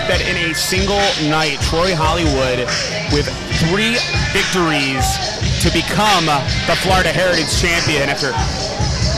fact that in a single night, Troy Hollywood, with 3 victories, to become the Florida Heritage Champion after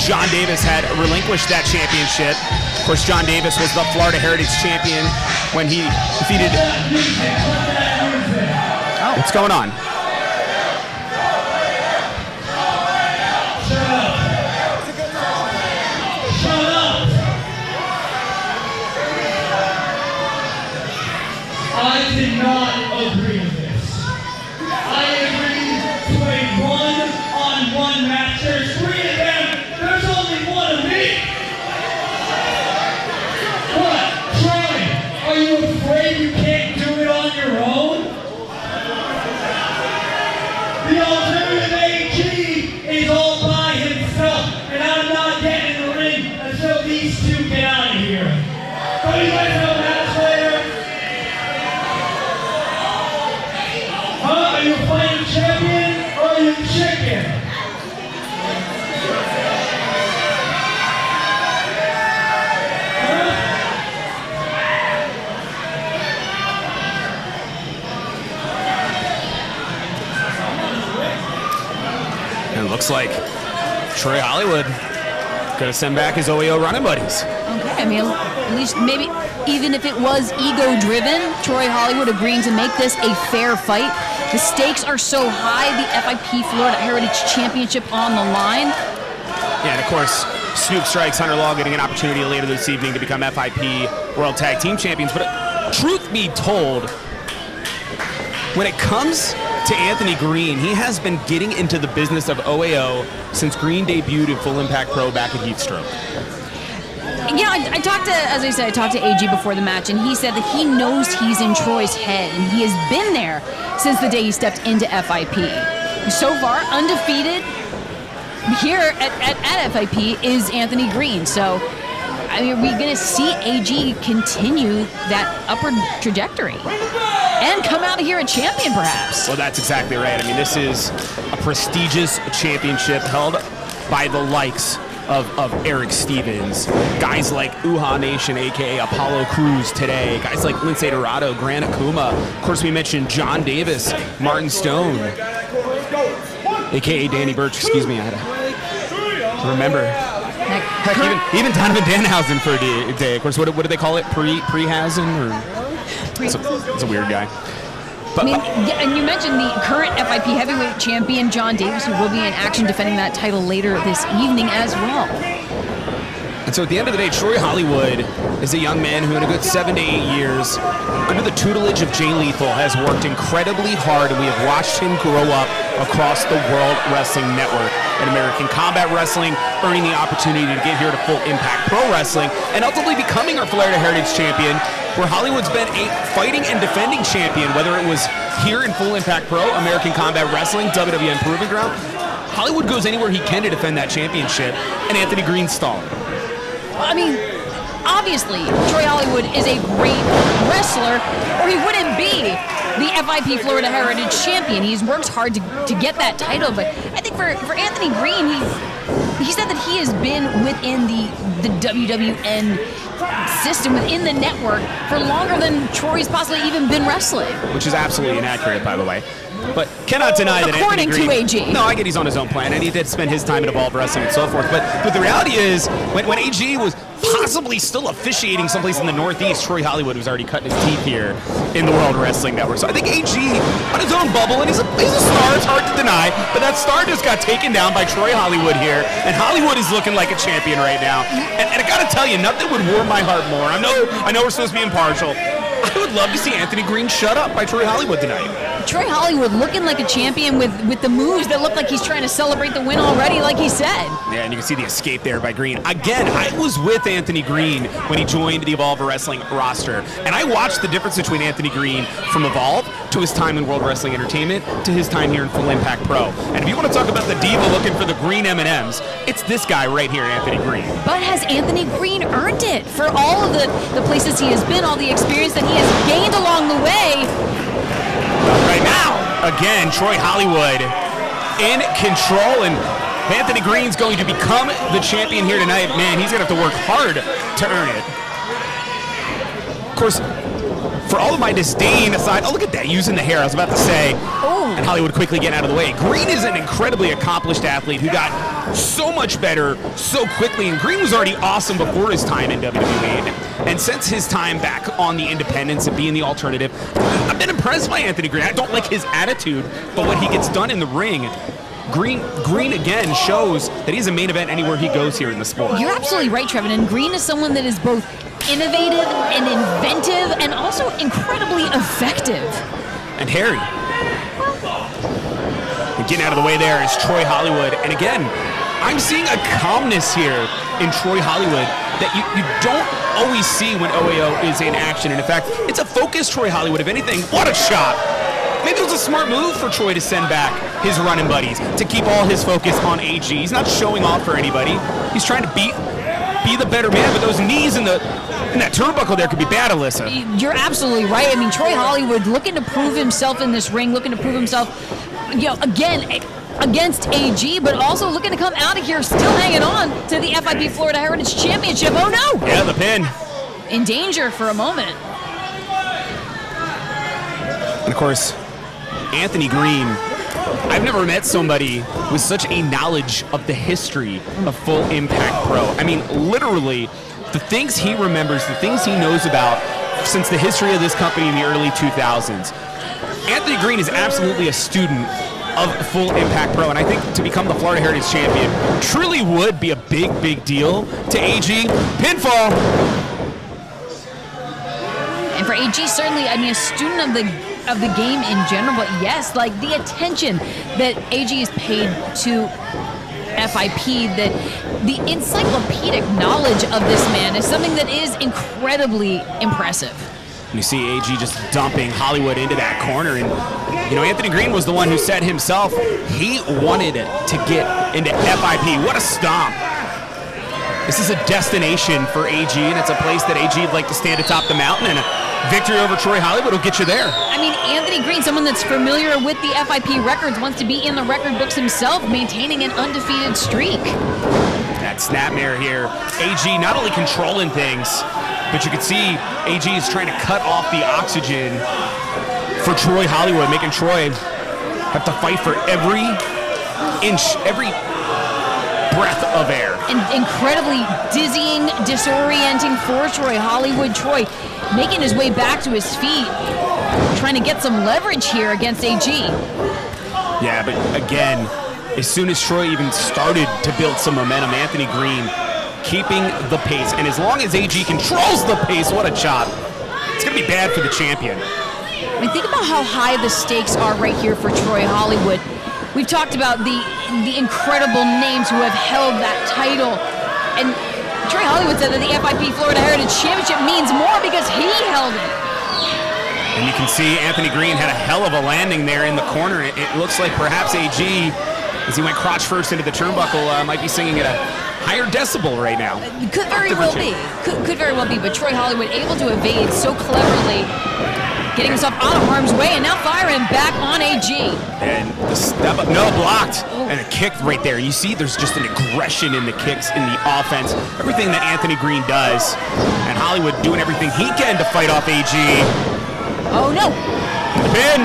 John Davis had relinquished that championship. Of course, John Davis was the Florida Heritage Champion when he defeated... Oh, what's going on? I did not agree with this. I agreed to a one-on-one match. There's 3 of them. There's only 1 of me. What? Troy, are you afraid you can't do it on your own? The alternative AG is all by himself, and I'm not getting in the ring until these 2 get out of here. Don't you guys have a match later? Are you fighting champion or are you chicken? And it looks like Troy Hollywood gonna send back his OEO running buddies. Okay, I mean, at least maybe even if it was ego-driven, Troy Hollywood agreeing to make this a fair fight. The stakes are so high, the FIP Florida Heritage Championship on the line. Yeah, and of course, Snoop Strikes, Hunter Law getting an opportunity later this evening to become FIP World Tag Team Champions. But truth be told, when it comes to Anthony Greene, he has been getting into the business of OAO since Greene debuted in Full Impact Pro back at Heatstroke. You know, I talked to, as I said, I talked to AG before the match, and he said that he knows he's in Troy's head, and he has been there since the day he stepped into FIP. So far, undefeated here at FIP is Anthony Greene. So, I mean, are we going to see AG continue that upward trajectory and come out of here a champion, perhaps? Well, that's exactly right. I mean, this is a prestigious championship held by the likes of Eric Stevens, guys like Uha Nation, aka Apollo Crews today, guys like Lindsay Dorado, Grant Akuma. Of course, we mentioned John Davis, Martin Stone, aka Danny Birch. Excuse me, I had to remember. Heck, even Donovan Danhausen for a day. Of course, what do they call it? Pre-Hazen? It's a weird guy. But, I mean, yeah, and you mentioned the current FIP heavyweight champion, John Davis, who will be in action defending that title later this evening as well. And so at the end of the day, Troy Hollywood is a young man who in a good 7 to 8 years, under the tutelage of Jay Lethal, has worked incredibly hard, and we have watched him grow up across the World Wrestling Network and American Combat Wrestling, earning the opportunity to get here to Full Impact Pro Wrestling, and ultimately becoming our Florida Heritage Champion, where Hollywood's been a fighting and defending champion, whether it was here in Full Impact Pro, American Combat Wrestling, WWN Proving Ground. Hollywood goes anywhere he can to defend that championship, and Anthony Greene stalling. I mean, obviously, Troy Hollywood is a great wrestler, or he wouldn't be the FIP Florida Heritage Champion. He's worked hard to get that title, but I think for Anthony Greene, he said that he has been within the WWN system, within the network, for longer than Troy's possibly even been wrestling. Which is absolutely inaccurate, by the way. But cannot deny that according Anthony Greene, to AG. No, I get he's on his own plan, and he did spend his time at Evolve Wrestling and so forth. But the reality is, when AG was possibly still officiating someplace in the Northeast, Troy Hollywood was already cutting his teeth here in the World Wrestling Network. So I think AG on his own bubble, and he's a star, it's hard to deny, but that star just got taken down by Troy Hollywood here, and Hollywood is looking like a champion right now. And I gotta tell you, nothing would warm my heart more. I know we're supposed to be impartial. I would love to see Anthony Greene shut up by Troy Hollywood tonight. Troy Hollywood looking like a champion with the moves that look like he's trying to celebrate the win already, like he said. Yeah, and you can see the escape there by Greene. Again, I was with Anthony Greene when he joined the Evolve Wrestling roster, and I watched the difference between Anthony Greene from Evolve to his time in World Wrestling Entertainment to his time here in Full Impact Pro. And if you want to talk about the diva looking for the green M&Ms, it's this guy right here, Anthony Greene. But has Anthony Greene earned it for all of the places he has been, all the experience that he has gained along the way? Right now, again, Troy Hollywood in control, and Anthony Greene's going to become the champion here tonight. Man, he's going to have to work hard to earn it. Of course, for all of my disdain aside, oh, look at that, using the hair, I was about to say. Oh. And Hollywood quickly getting out of the way. Greene is an incredibly accomplished athlete who got so much better so quickly, and Greene was already awesome before his time in WWE. And since his time back on the independents and being the alternative, I've been impressed by Anthony Greene. I don't like his attitude, but what he gets done in the ring, Greene again shows that he's a main event anywhere he goes here in the sport. You're absolutely right, Trevin. And Greene is someone that is both innovative and inventive and also incredibly effective. And hairy. And getting out of the way there is Troy Hollywood. And again, I'm seeing a calmness here in Troy Hollywood that you don't always see when OAO is in action. And in fact, it's a focused Troy Hollywood. If anything, what a shot. Maybe it was a smart move for Troy to send back his running buddies, to keep all his focus on AG. He's not showing off for anybody. He's trying to be the better man, but those knees in that turnbuckle there could be bad, Alyssa. You're absolutely right. I mean, Troy Hollywood looking to prove himself in this ring, looking to prove himself, again, against AG, but also looking to come out of here still hanging on to the FIP Florida Heritage Championship. Oh, no! Yeah, the pin. In danger for a moment. And, of course, Anthony Greene, I've never met somebody with such a knowledge of the history of Full Impact Pro. I mean, literally, the things he remembers, the things he knows about since the history of this company in the early 2000s. Anthony Greene is absolutely a student of Full Impact Pro, and I think to become the Florida Heritage Champion truly would be a big, big deal to AG. Pinfall! And for AG, certainly, I mean, a student of the game in general, but yes, like the attention that AG is paid to FIP, that the encyclopedic knowledge of this man is something that is incredibly impressive. You see AG just dumping Hollywood into that corner, and Anthony Greene was the one who said himself he wanted to get into FIP. What a stomp. This is a destination for AG, and it's a place that AG would like to stand atop the mountain, and a victory over Troy Hollywood will get you there. I mean, Anthony Greene, someone that's familiar with the FIP records, wants to be in the record books himself, maintaining an undefeated streak. That snapmare here. AG not only controlling things, but you can see AG is trying to cut off the oxygen for Troy Hollywood, making Troy have to fight for every inch, every breath of air. And incredibly dizzying, disorienting for Troy Hollywood. Troy making his way back to his feet, trying to get some leverage here against AG. Yeah, but again, as soon as Troy even started to build some momentum, Anthony Greene keeping the pace. And as long as AG controls the pace, what a chop. It's going to be bad for the champion. I mean, think about how high the stakes are right here for Troy Hollywood. We've talked about the incredible names who have held that title. And Troy Hollywood said that the FIP Florida Heritage Championship means more because he held it. And you can see Anthony Greene had a hell of a landing there in the corner. It looks like perhaps AG, as he went crotch first into the turnbuckle, might be singing at a higher decibel right now. Could very well be. Could very well be. But Troy Hollywood able to evade so cleverly, getting himself out of harm's way, and now firing back on AG. And the step up, no, blocked. And a kick right there. You see there's just an aggression in the kicks, in the offense, everything that Anthony Greene does. And Hollywood doing everything he can to fight off AG. Oh no. The pin.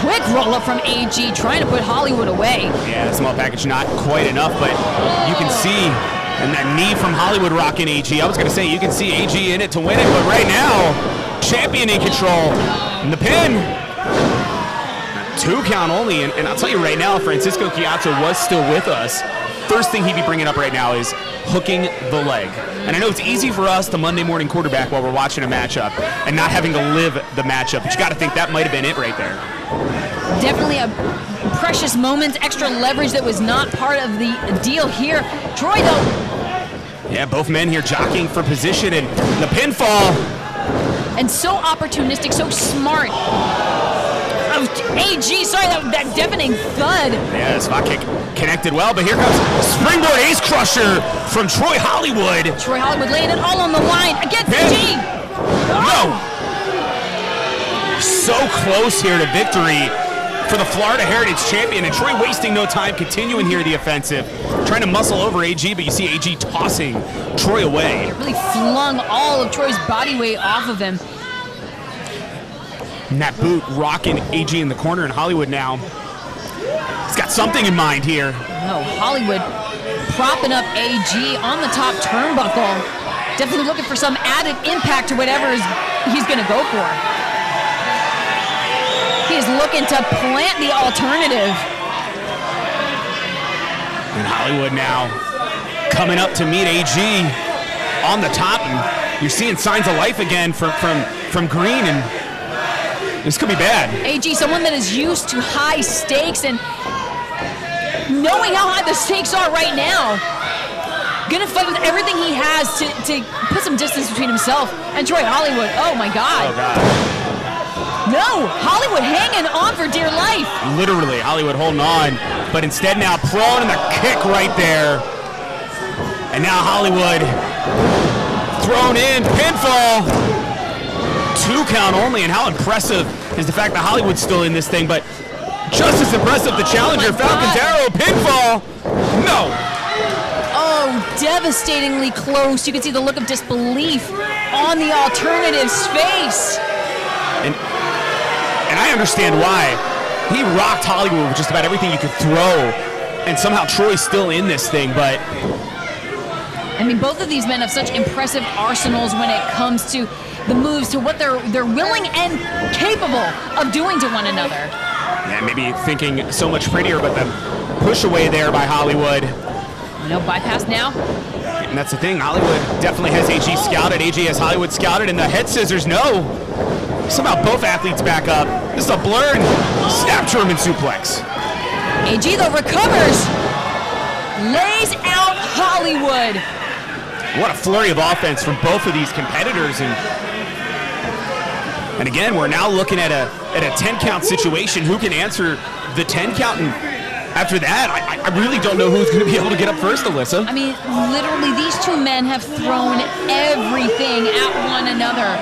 Quick roll up from AG, trying to put Hollywood away. Yeah, the small package not quite enough, but you can see, and that knee from Hollywood rocking AG. I was going to say, you can see AG in it to win it, but right now, champion in control. And the pin. 2 count only, and I'll tell you right now, Francisco Chiazza was still with us. First thing he'd be bringing up right now is hooking the leg. And I know it's easy for us to Monday morning quarterback while we're watching a matchup and not having to live the matchup, but you got to think that might have been it right there. Definitely a precious moment, extra leverage that was not part of the deal here. Troy, though. Yeah, both men here jockeying for position, and the pinfall. And so opportunistic, so smart. AG, sorry, that deafening thud. Yeah, the spot kick connected well, but here comes springboard ace crusher from Troy Hollywood. Troy Hollywood laying it all on the line against AG. No! So close here to victory for the Florida Heritage Champion, and Troy wasting no time, continuing here the offensive, trying to muscle over AG, but you see AG tossing Troy away. It really flung all of Troy's body weight off of him. And that boot rocking AG in the corner in Hollywood now. He's got something in mind here. No, Hollywood propping up AG on the top turnbuckle. Definitely looking for some added impact to whatever he's going to go for. He's looking to plant the alternative. And Hollywood now coming up to meet AG on the top. And you're seeing signs of life again from Greene, and this could be bad. AG, someone that is used to high stakes and knowing how high the stakes are right now, gonna fight with everything he has to put some distance between himself and Troy Hollywood. Oh my God. Oh God. No, Hollywood hanging on for dear life. Literally, Hollywood holding on, but instead now prone and the kick right there. And now Hollywood thrown in, pinfall. 2 count only, and how impressive is the fact that Hollywood's still in this thing, but just as impressive, the challenger, Falcon's Arrow, pinfall. No. Oh, devastatingly close. You can see the look of disbelief on the alternative's face. And I understand why. He rocked Hollywood with just about everything you could throw, and somehow Troy's still in this thing, but... I mean, both of these men have such impressive arsenals when it comes to the moves, to what they're willing and capable of doing to one another. Yeah, maybe thinking so much prettier, but the push away there by Hollywood. No bypass now. And that's the thing, Hollywood definitely has AG scouted. AG has Hollywood scouted, and the head scissors, no. Somehow both athletes back up. This is a blur and snap German suplex. AG though recovers, lays out Hollywood. What a flurry of offense from both of these competitors, and again, we're now looking at a 10 count situation. Who can answer the 10 count? And after that, I really don't know who's going to be able to get up first, Alyssa. I mean, literally, these two men have thrown everything at one another.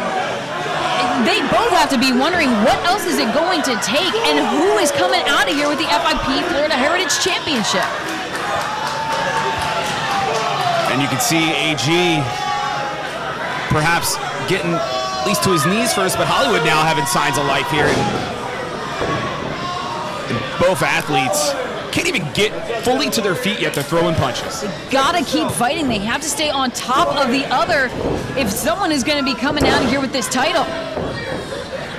They both have to be wondering what else is it going to take, and who is coming out of here with the FIP Florida Heritage Championship. And you can see AG perhaps getting at least to his knees first, but Hollywood now having signs of life here. And both athletes can't even get fully to their feet yet. They're throwing punches. They gotta keep fighting. They have to stay on top of the other if someone is going to be coming out of here with this title.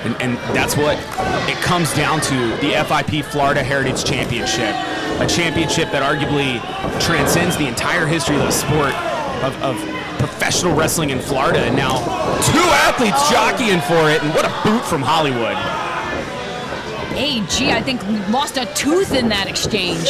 And that's what it comes down to, the FIP Florida Heritage Championship. A championship that arguably transcends the entire history of the sport of professional wrestling in Florida. And now 2 athletes jockeying for it, and what a boot from Hollywood. AG, I think, lost a tooth in that exchange.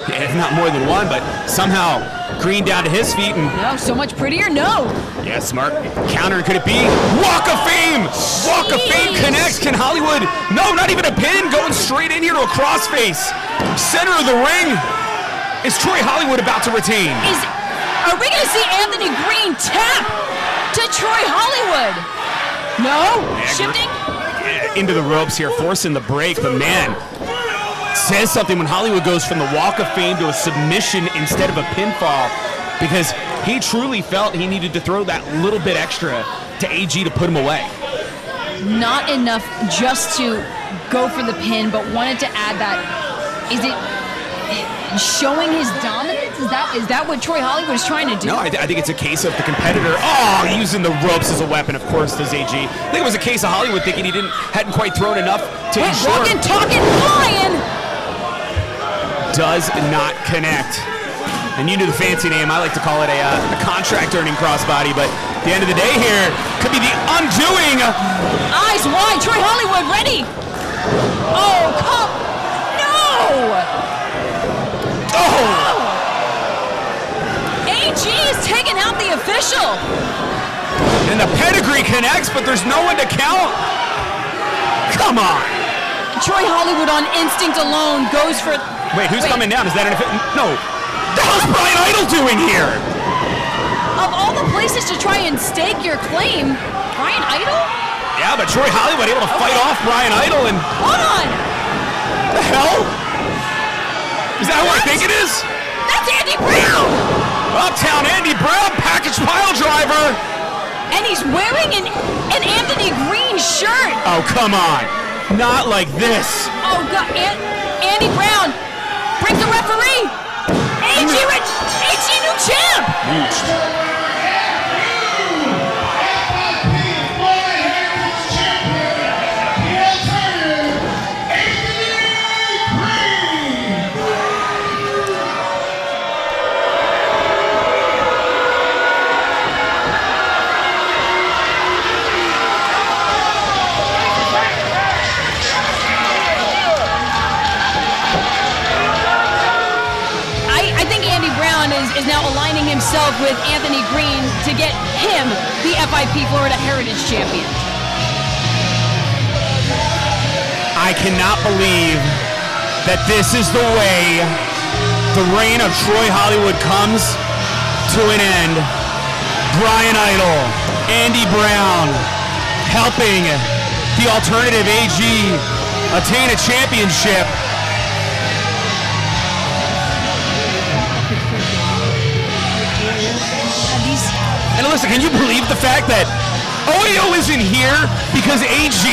Yeah, if not more than one, but somehow Greene down to his feet. And no, so much prettier? No. yeah, smart counter. Could it be Walk of Fame? Walk of Fame connects. Can Hollywood? No, not even a pin. Going straight in here to a crossface. Center of the ring. Is Troy Hollywood about to retain? Are we going to see Anthony Greene tap to Troy Hollywood? No? Yeah, shifting? Into the ropes here, forcing the break, but man, says something when Hollywood goes from the Walk of Fame to a submission instead of a pinfall, because he truly felt he needed to throw that little bit extra to AG to put him away. Not enough just to go for the pin, but wanted to add that. Is it showing his dominance? Is that what Troy Hollywood is trying to do? No, I think it's a case of the competitor, using the ropes as a weapon, of course, does AG. I think it was a case of Hollywood thinking he hadn't quite thrown enough to ensure. Walking, talking, flying! Does not connect. And you knew the fancy name. I like to call it a contract earning crossbody, but at the end of the day here, could be the undoing. Eyes wide, Troy Hollywood ready. Oh, come. No! Oh! AG is taking out the official. And the pedigree connects, but there's no one to count. Come on. Troy Hollywood on instinct alone goes for... Wait, who's coming down? Is that an... No. The hell's Brian Idol doing here? Of all the places to try and stake your claim, Brian Idol? Yeah, but Troy Hollywood able to fight off Brian Idol and... Hold on. The hell? Is that who I think it is? That's Andy Brown! Uptown Andy Brown, package pile driver. And he's wearing an Anthony Greene shirt. Oh, come on. Not like this. Oh, God. Andy Brown brings the referee. AG new champ. Is now aligning himself with Anthony Greene to get him the FIP Florida Heritage Champion. I cannot believe that this is the way the reign of Troy Hollywood comes to an end. Brian Idol, Andy Brown, helping the alternative AG attain a championship. And listen, can you believe the fact that OAO isn't here because AG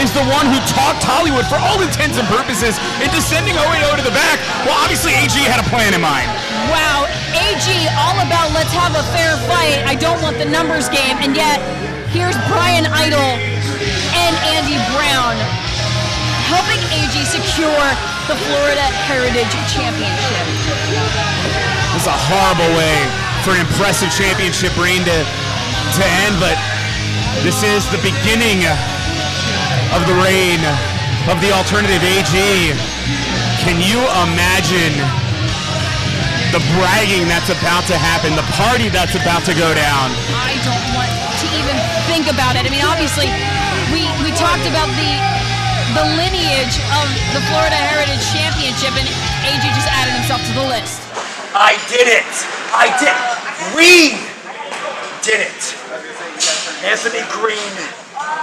is the one who talked Hollywood for all intents and purposes into sending OAO to the back? Well, obviously AG had a plan in mind. Wow, AG all about let's have a fair fight. I don't want the numbers game. And yet, here's Brian Idol and Andy Brown helping AG secure the Florida Heritage Championship. This is a horrible way for an impressive championship reign to end, but this is the beginning of the reign of the alternative AG. Can you imagine the bragging that's about to happen, the party that's about to go down? I don't want to even think about it. I mean, obviously, we talked about the lineage of the Florida Heritage Championship, and AG just added himself to the list. I did it! I did! We did it! Anthony Greene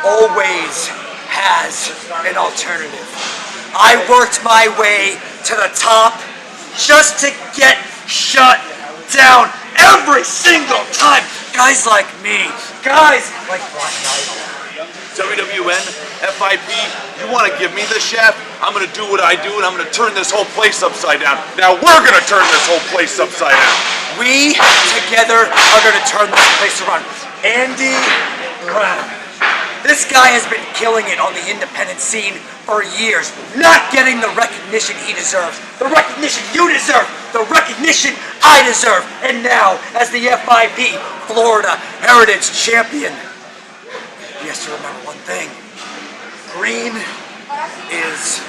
always has an alternative. I worked my way to the top just to get shut down every single time. Guys like me, guys like Brian Idol. WWN, FIP, you want to give me the shaft? I'm going to do what I do, and I'm going to turn this whole place upside down. Now we're going to turn this whole place upside down. We together are going to turn this place around. Andy Brown. This guy has been killing it on the independent scene for years, not getting the recognition he deserves, the recognition you deserve, the recognition I deserve. And now, as the FIP Florida Heritage Champion, he has to remember one thing. Greene is